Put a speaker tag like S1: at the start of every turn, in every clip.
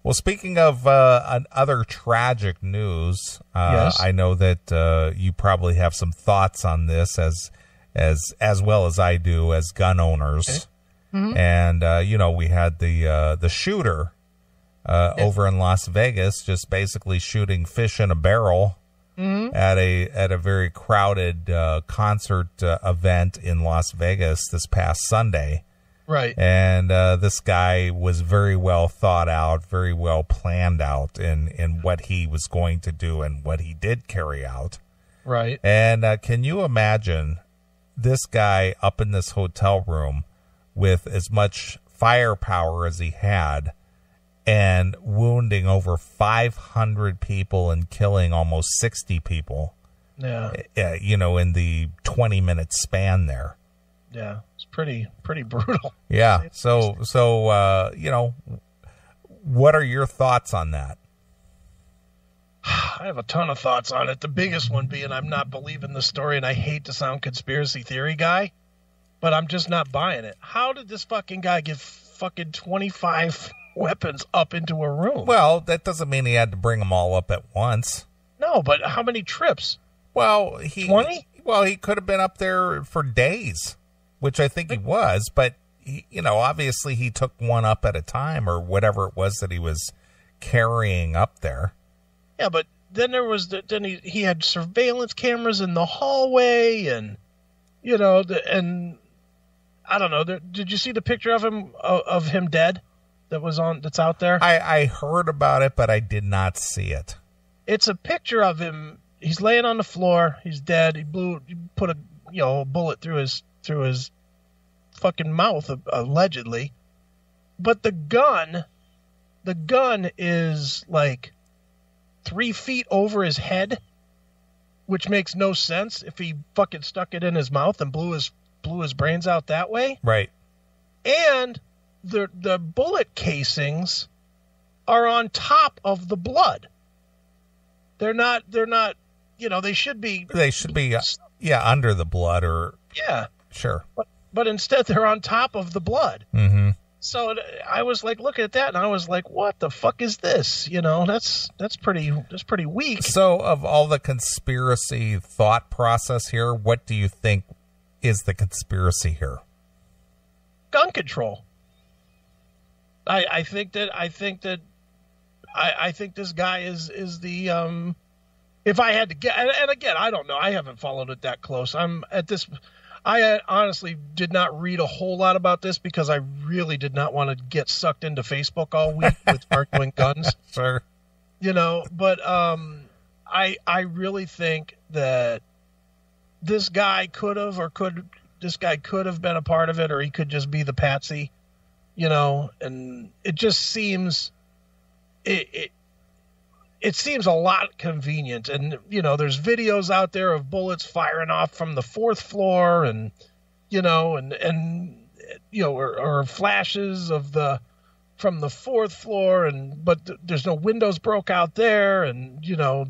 S1: Well, speaking of other tragic news,
S2: yes.
S1: I know that you probably have some thoughts on this as well as I do as gun owners.
S2: Okay. Mm-hmm.
S1: And we had the shooter over in Las Vegas just basically shooting fish in a barrel at a very crowded concert event in Las Vegas this past Sunday.
S2: Right.
S1: And this guy was very well thought out, very well planned out in what he was going to do and what he did carry out.
S2: Right.
S1: And can you imagine this guy up in this hotel room with as much firepower as he had and wounding over 500 people and killing almost 60 people,
S2: Yeah.
S1: In the 20-minute span there.
S2: Yeah. It's pretty brutal.
S1: Yeah. So, what are your thoughts on that?
S2: I have a ton of thoughts on it. The biggest one being I'm not believing the story, and I hate to sound conspiracy theory guy, but I'm just not buying it. How did this fucking guy get fucking 25 weapons up into a room?
S1: Well, that doesn't mean he had to bring them all up at once.
S2: No, but how many trips?
S1: Well,
S2: 20?
S1: Well, he could have been up there for days, which I think he was, but obviously he took one up at a time or whatever it was that he was carrying up there.
S2: Yeah, but then he had surveillance cameras in the hallway, and and I don't know. Did you see the picture of him dead that's out there?
S1: I heard about it, but I did not see it.
S2: It's a picture of him. He's laying on the floor. He's dead. He put a bullet through his fucking mouth, allegedly. But the gun is like 3 feet over his head, which makes no sense if he fucking stuck it in his mouth and blew his brains out that way. Right. And the bullet casings are on top of the blood. They're not, they should be. They should be,
S1: under the blood or.
S2: Yeah.
S1: Sure.
S2: But instead they're on top of the blood.
S1: Mm-hmm.
S2: So I was like looking at that, and I was like, "What the fuck is this?" That's pretty weak.
S1: So, of all the conspiracy thought process here, what do you think is the conspiracy here?
S2: Gun control. I think this guy is the if I had to get, and again, I don't know. I haven't followed it that close. I honestly did not read a whole lot about this because I really did not want to get sucked into Facebook all week with arguing guns.
S1: Sure.
S2: But I really think that this guy could have been a part of it, or he could just be the patsy, and it just seems it seems a lot convenient. And, there's videos out there of bullets firing off from the 4th floor and or flashes from the 4th floor. But there's no windows broke out there. And,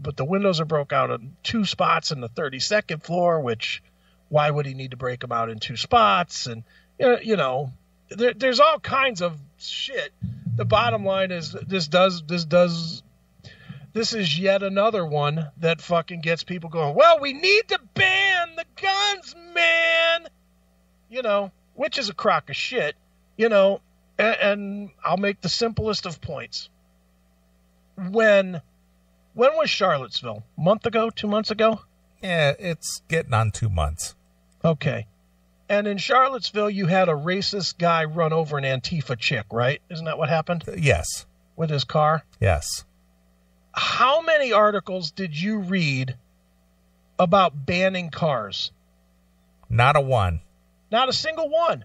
S2: but the windows are broke out in 2 spots in the 32nd floor, which why would he need to break them out in 2 spots? And, there's all kinds of shit. The bottom line is this is yet another one that fucking gets people going, well, we need to ban the guns, man. Which is a crock of shit, and I'll make the simplest of points. When was Charlottesville? A month ago? 2 months ago?
S1: Yeah, it's getting on 2 months.
S2: Okay. And in Charlottesville, you had a racist guy run over an Antifa chick, right? Isn't that what happened?
S1: Yes.
S2: With his car?
S1: Yes.
S2: How many articles did you read about banning cars?
S1: Not a one.
S2: Not a single one.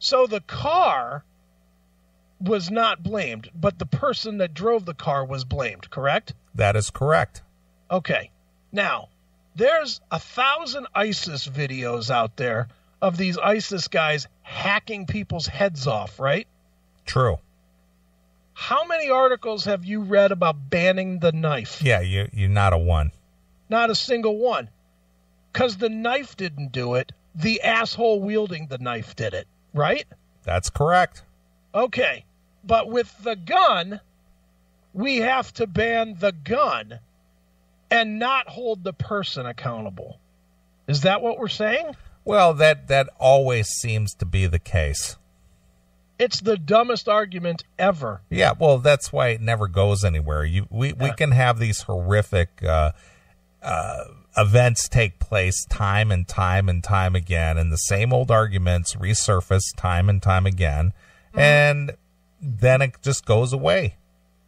S2: So the car was not blamed, but the person that drove the car was blamed, correct?
S1: That is correct.
S2: Okay. Now, there's 1,000 ISIS videos out there of these ISIS guys hacking people's heads off, right?
S1: True.
S2: How many articles have you read about banning the knife?
S1: Yeah, you're not a one.
S2: Not a single one. Because the knife didn't do it. The asshole wielding the knife did it, right?
S1: That's correct.
S2: Okay. But with the gun, we have to ban the gun and not hold the person accountable. Is that what we're saying?
S1: Well, that always seems to be the case.
S2: It's the dumbest argument ever.
S1: Yeah, well, that's why it never goes anywhere. We can have these horrific events take place time and time and time again, and the same old arguments resurface time and time again, and then it just goes away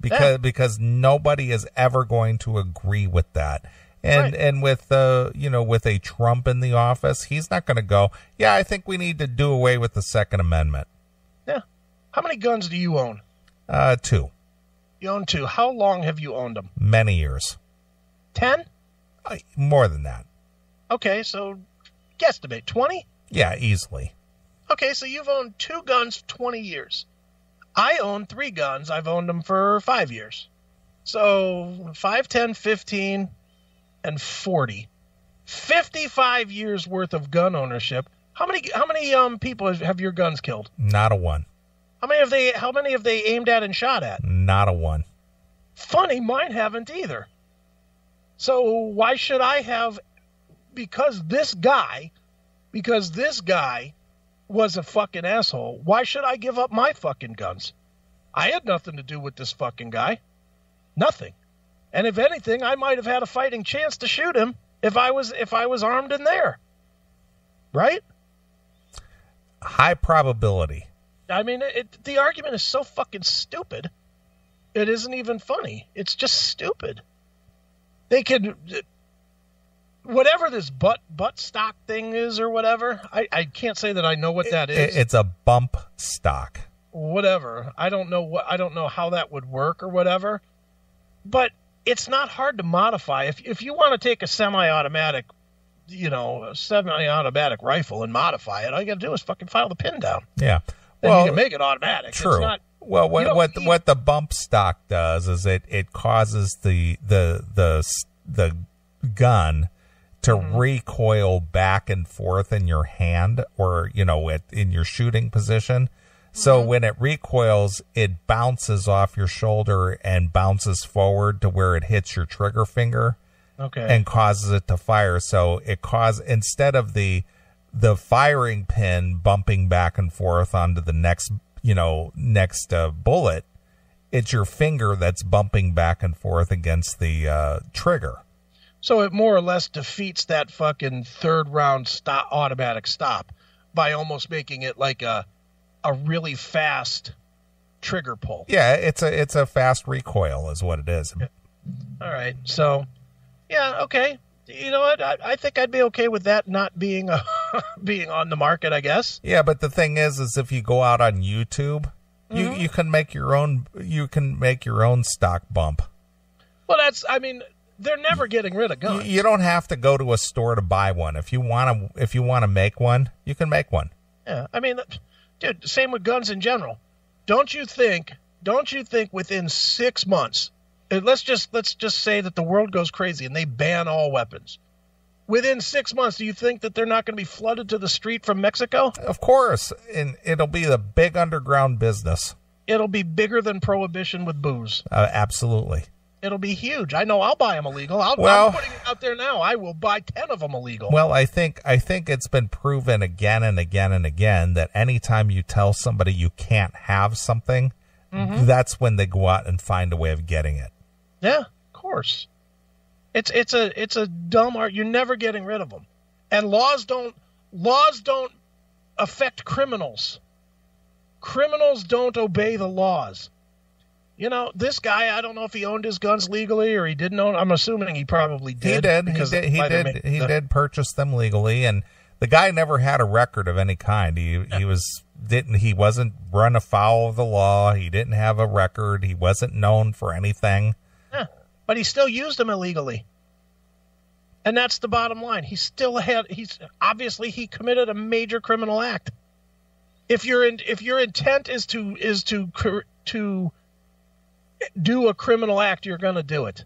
S1: because nobody is ever going to agree with that. And with with a Trump in the office, he's not going to go, yeah, I think we need to do away with the Second Amendment.
S2: Yeah. How many guns do you own?
S1: 2.
S2: You own 2. How long have you owned them?
S1: Many years.
S2: 10?
S1: More than that.
S2: Okay, so guesstimate 20?
S1: Yeah, easily.
S2: Okay, so you've owned 2 guns for 20 years. I own 3 guns. I've owned them for 5 years. So 5, 10, 15, and 40. 55 years worth of gun ownership. How many people have your guns killed?
S1: Not a one.
S2: How many have they aimed at and shot at?
S1: Not a one.
S2: Funny, mine haven't either. So why should I have, because this guy was a fucking asshole, why should I give up my fucking guns? I had nothing to do with this fucking guy. Nothing. And if anything, I might have had a fighting chance to shoot him if I was armed in there. Right?
S1: High probability.
S2: I mean, the argument is so fucking stupid. It isn't even funny. It's just stupid. They could, whatever this butt stock thing is or whatever. I can't say that I know what that is.
S1: It's a bump stock.
S2: Whatever. I don't know how that would work or whatever. But it's not hard to modify. If you want to take a semi-automatic rifle and modify it, all you got to do is fucking file the pin down.
S1: Yeah.
S2: Then you can make it automatic.
S1: True.
S2: It's not,
S1: well, what the bump stock does is it causes the gun to recoil back and forth in your hand or in your shooting position. So when it recoils, it bounces off your shoulder and bounces forward to where it hits your trigger finger.
S2: Okay.
S1: And causes it to fire. So instead of the firing pin bumping back and forth onto the next bullet, it's your finger that's bumping back and forth against the trigger.
S2: So it more or less defeats that fucking third round automatic stop by almost making it like a really fast trigger pull.
S1: Yeah, it's a fast recoil is what it is.
S2: All right. So, yeah, okay. You know what? I think I'd be okay with that not being being on the market, I guess.
S1: Yeah, but the thing is if you go out on YouTube, you can make your own stock bump.
S2: Well, they're never getting rid of guns.
S1: You don't have to go to a store to buy one. If you want to make one, you can make one.
S2: Yeah, I mean, dude, same with guns in general. Don't you think within 6 months, let's just say that the world goes crazy and they ban all weapons. Within 6 months, do you think that they're not going to be flooded to the street from Mexico?
S1: Of course, and it'll be the big underground business.
S2: It'll be bigger than prohibition with booze.
S1: Absolutely.
S2: It'll be huge. I know I'll buy them illegal. I'm putting it out there now. I will buy 10 of them illegal.
S1: Well, I think it's been proven again and again and again that anytime you tell somebody you can't have something, that's when they go out and find a way of getting it.
S2: Yeah, of course. It's a dumb art. You're never getting rid of them. And laws don't affect criminals. Criminals don't obey the laws. This guy, I don't know if he owned his guns legally or he didn't own. I'm assuming he probably did.
S1: He did purchase them legally, and the guy never had a record of any kind. He wasn't run afoul of the law. He didn't have a record. He wasn't known for anything.
S2: Yeah, but he still used them illegally. And that's the bottom line. He's obviously he committed a major criminal act. If your intent is to do a criminal act, you're going to do it.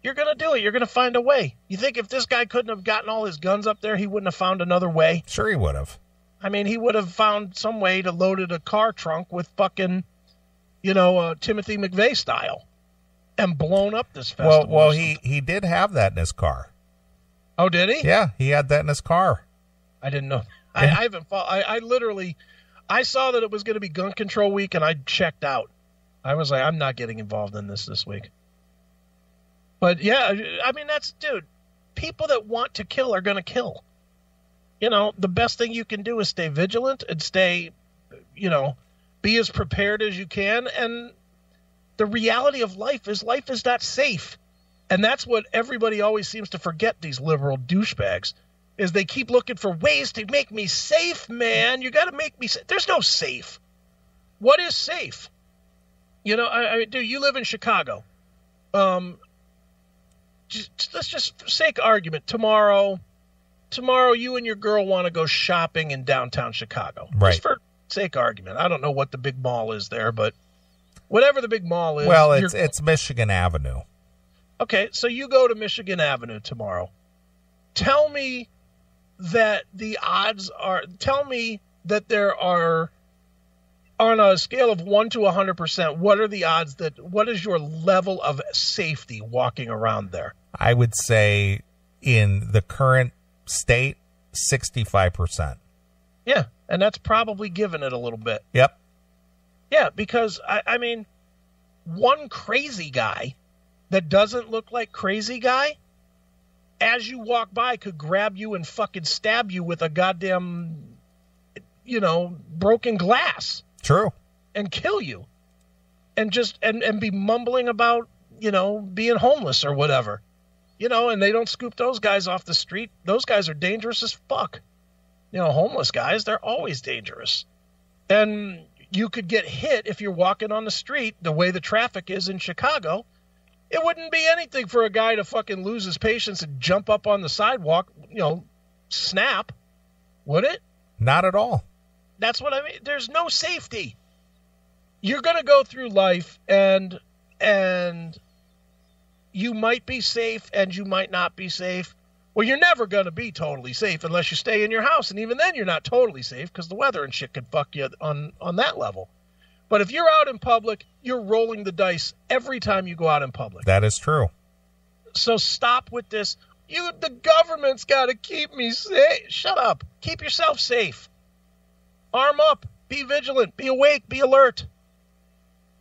S2: You're going to do it. You're going to find a way. You think if this guy couldn't have gotten all his guns up there, he wouldn't have found another way?
S1: Sure he would have.
S2: I mean, he would have found some way to load a car trunk with fucking, Timothy McVeigh style. and blown up this festival.
S1: Well, he did have that in his car.
S2: Oh, did he?
S1: Yeah, he had that in his car.
S2: I didn't know. I haven't. I literally, I saw that it was going to be gun control week, and I checked out. I was like, I'm not getting involved in this week. But yeah, I mean, dude, people that want to kill are going to kill. You know, the best thing you can do is stay vigilant and stay, you know, be as prepared as you can. And the reality of life is not safe. And that's what everybody always seems to forget, these liberal douchebags, is they keep looking for ways to make me safe, man. You got to make me safe. There's no safe. What is safe? You know, I mean, dude, you live in Chicago. Let's just, for sake of argument, tomorrow you and your girl want to go shopping in downtown Chicago.
S1: Right.
S2: Just for sake of argument. I don't know what the big mall is there, but whatever the big mall is.
S1: Well, it's Michigan Avenue.
S2: Okay, so you go to Michigan Avenue tomorrow. Tell me that there are, on a scale of 1 to 100%, what is your level of safety walking around there?
S1: I would say in the current state, 65%.
S2: Yeah, and that's probably giving it a little bit.
S1: Yep.
S2: Yeah, because, I mean, one crazy guy that doesn't look like crazy guy, as you walk by, could grab you and fucking stab you with a goddamn, you know, broken glass.
S1: True.
S2: And kill you. And just, and be mumbling about, you know, being homeless or whatever. You know, and they don't scoop those guys off the street. Those guys are dangerous as fuck. You know, homeless guys, they're always dangerous. And you could get hit if you're walking on the street the way the traffic is in Chicago. It wouldn't be anything for a guy to fucking lose his patience and jump up on the sidewalk, you know, snap. Would it?
S1: Not at all.
S2: That's what I mean. There's no safety. You're going to go through life and you might be safe and you might not be safe. Well, you're never going to be totally safe unless you stay in your house. And even then you're not totally safe because the weather and shit could fuck you on that level. But if you're out in public, you're rolling the dice every time you go out in public.
S1: That is true.
S2: So stop with this. The government's got to keep me safe. Shut up. Keep yourself safe. Arm up. Be vigilant. Be awake. Be alert.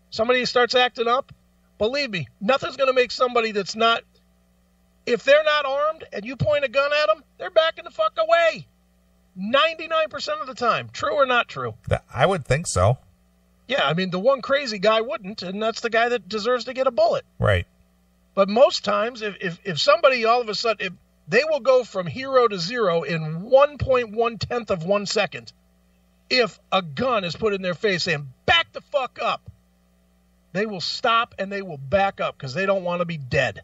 S2: Somebody starts acting up, believe me, nothing's going to make somebody that's not, if they're not armed and you point a gun at them, they're backing the fuck away. 99% of the time. True or not true?
S1: I would think so.
S2: Yeah, I mean, the one crazy guy wouldn't, and that's the guy that deserves to get a bullet.
S1: Right.
S2: But most times, if somebody all of a sudden, if they will go from hero to zero in 1.1 of 1 second, if a gun is put in their face saying, back the fuck up, they will stop and they will back up because they don't want to be dead.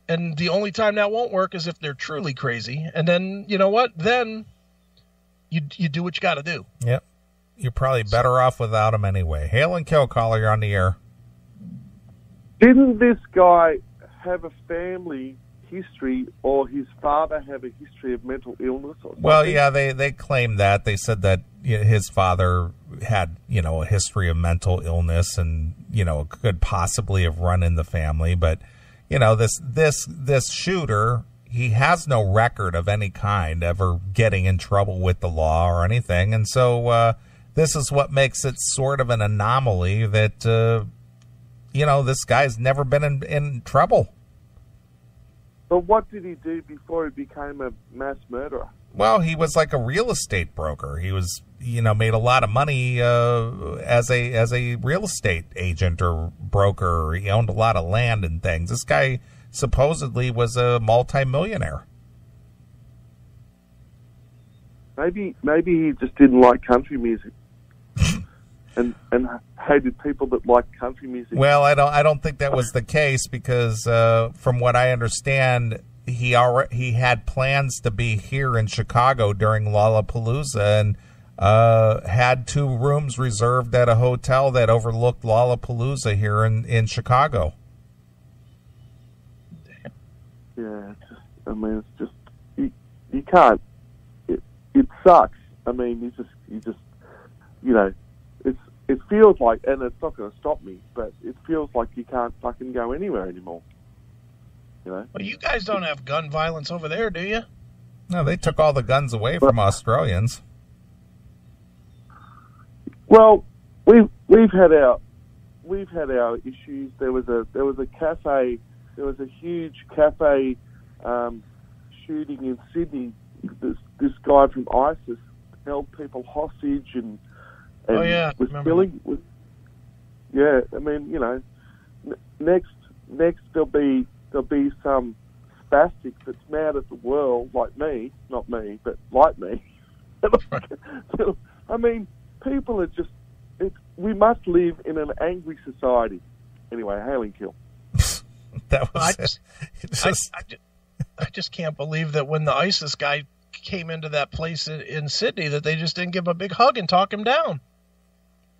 S2: And the only time that won't work is if they're truly crazy. And then, you know what? Then you do what you got to do.
S1: Yep. You're probably better off without them anyway. Hail and kill, caller. You're on the air.
S3: Didn't this guy have a family history, or his father have a history of mental illness or something?
S1: Well, yeah, they claimed that. They said that his father had, a history of mental illness and, could possibly have run in the family. But, this shooter, he has no record of any kind ever getting in trouble with the law or anything. And so this is what makes it sort of an anomaly that, this guy's never been in trouble.
S3: But what did he do before he became a mass murderer?
S1: Well, he was like a real estate broker. He was, made a lot of money as a real estate agent or broker. He owned a lot of land and things. This guy supposedly was a multimillionaire.
S3: Maybe he just didn't like country music. And hated people that like country music.
S1: Well, I don't think that was the case because from what I understand, he had plans to be here in Chicago during Lollapalooza and had 2 rooms reserved at a hotel that overlooked Lollapalooza here in Chicago.
S3: Yeah, it's just you can't. It sucks. I mean, you just it feels like, and it's not going to stop me, but it feels like you can't fucking go anywhere anymore. You know?
S2: Well, you guys don't have gun violence over there, do you?
S1: No, they took all the guns away from Australians.
S3: Well, we've had our issues. There was a huge cafe shooting in Sydney. This guy from ISIS held people hostage and was killing. Yeah, I mean, you know, next there'll be some spastic that's mad at the world, like me, not me, but like me. I mean, people are just. We must live in an angry society. Anyway, hail and kill.
S1: That was.
S2: I just can't believe that when the ISIS guy came into that place in Sydney, that they just didn't give him a big hug and talk him down.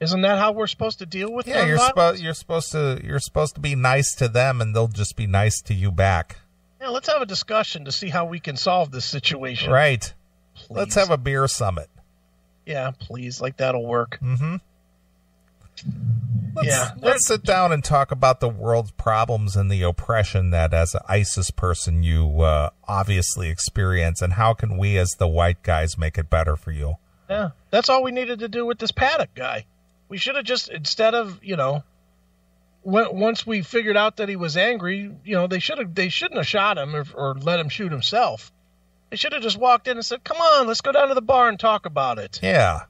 S2: Isn't that how we're supposed to deal with?
S1: Yeah, you're supposed to be nice to them, and they'll just be nice to you back.
S2: Yeah, let's have a discussion to see how we can solve this situation.
S1: Right.
S2: Please.
S1: Let's have a beer summit.
S2: Yeah, please. Like, that'll work.
S1: Mm-hmm. Let's sit down and talk about the world's problems and the oppression that, as an ISIS person, you obviously experience, and how can we, as the white guys, make it better for you?
S2: Yeah, that's all we needed to do with this Paddock guy. We should have just, instead of, you know, once we figured out that he was angry, you know, they shouldn't have shot him or let him shoot himself. They should have just walked in and said, "Come on, let's go down to the bar and talk about it."
S1: Yeah.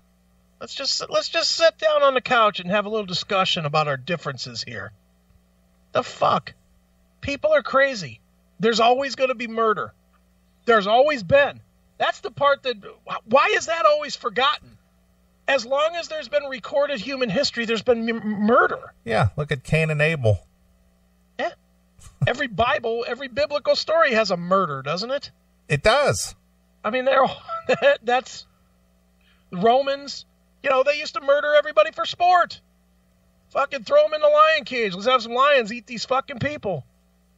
S2: Let's just sit down on the couch and have a little discussion about our differences here. The fuck? People are crazy. There's always going to be murder. There's always been. That's the part that... Why is that always forgotten? As long as there's been recorded human history, there's been murder.
S1: Yeah, look at Cain and Abel.
S2: Yeah. Every biblical story has a murder, doesn't it?
S1: It does.
S2: I mean, that's... Romans... You know, they used to murder everybody for sport. Fucking throw them in the lion cage. Let's have some lions eat these fucking people.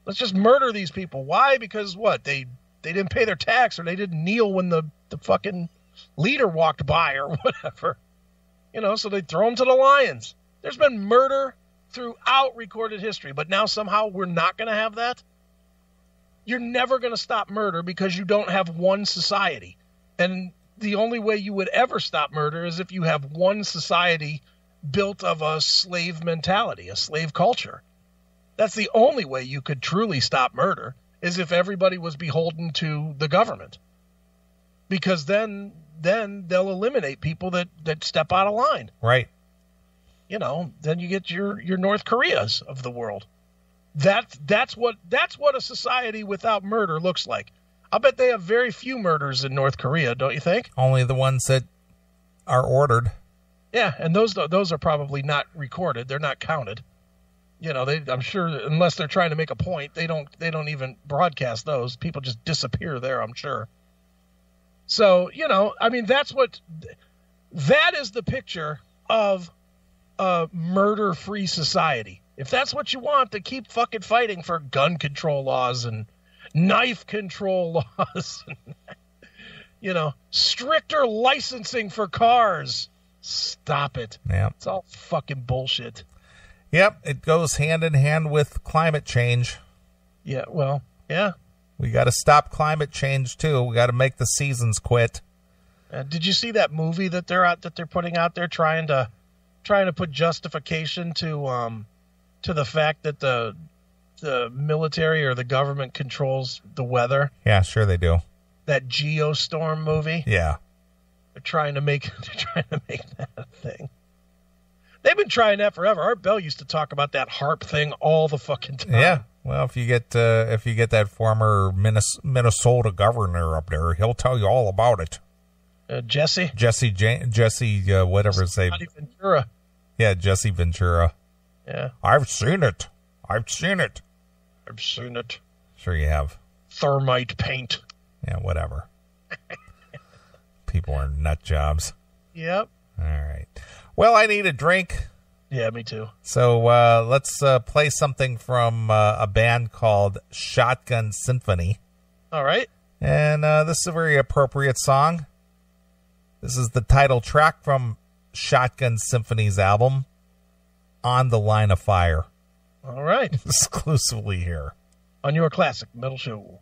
S2: Let's just murder these people. Why? Because what? They didn't pay their tax, or they didn't kneel when the fucking leader walked by, or whatever. You know, so they throw them to the lions. There's been murder throughout recorded history, but now somehow we're not going to have that? You're never going to stop murder because you don't have one society. And the only way you would ever stop murder is if you have one society built of a slave mentality, a slave culture. That's the only way you could truly stop murder, is if everybody was beholden to the government. Because then they'll eliminate people that step out of line.
S1: Right.
S2: You know, then you get your North Koreas of the world. That's what a society without murder looks like. I'll bet they have very few murders in North Korea, don't you think?
S1: Only the ones that are ordered.
S2: Yeah, and those are probably not recorded. They're not counted. You know, I'm sure, unless they're trying to make a point, they don't even broadcast those. People just disappear there, I'm sure. So, you know, I mean, that is the picture of a murder-free society. If that's what you want, to keep fucking fighting for gun control laws and knife control laws, you know, stricter licensing for cars. Stop it.
S1: Yeah.
S2: It's all fucking bullshit.
S1: Yep, it goes hand in hand with climate change.
S2: Yeah, well, yeah.
S1: We got to stop climate change too. We got to make the seasons quit.
S2: Did you see that movie that they're putting out there, trying to put justification to the fact that the military or the government controls the weather?
S1: Yeah, sure they do.
S2: That Geostorm movie?
S1: Yeah.
S2: They're trying to make that a thing. They've been trying that forever. Art Bell used to talk about that HARP thing all the fucking time.
S1: Yeah. Well, if you get that former Minnesota governor up there, he'll tell you all about it.
S2: Jesse,
S1: whatever his name.
S2: Ventura.
S1: Yeah, Jesse Ventura.
S2: Yeah.
S1: I've seen it. Sure you have.
S2: Thermite paint.
S1: Yeah, whatever. People are nut jobs.
S2: Yep.
S1: All right. Well, I need a drink.
S2: Yeah, me too.
S1: So let's play something from a band called Shotgun Symphony.
S2: All right.
S1: And this is a very appropriate song. This is the title track from Shotgun Symphony's album, On the Line of Fire.
S2: All right.
S1: Exclusively here.
S2: On your classic metal show.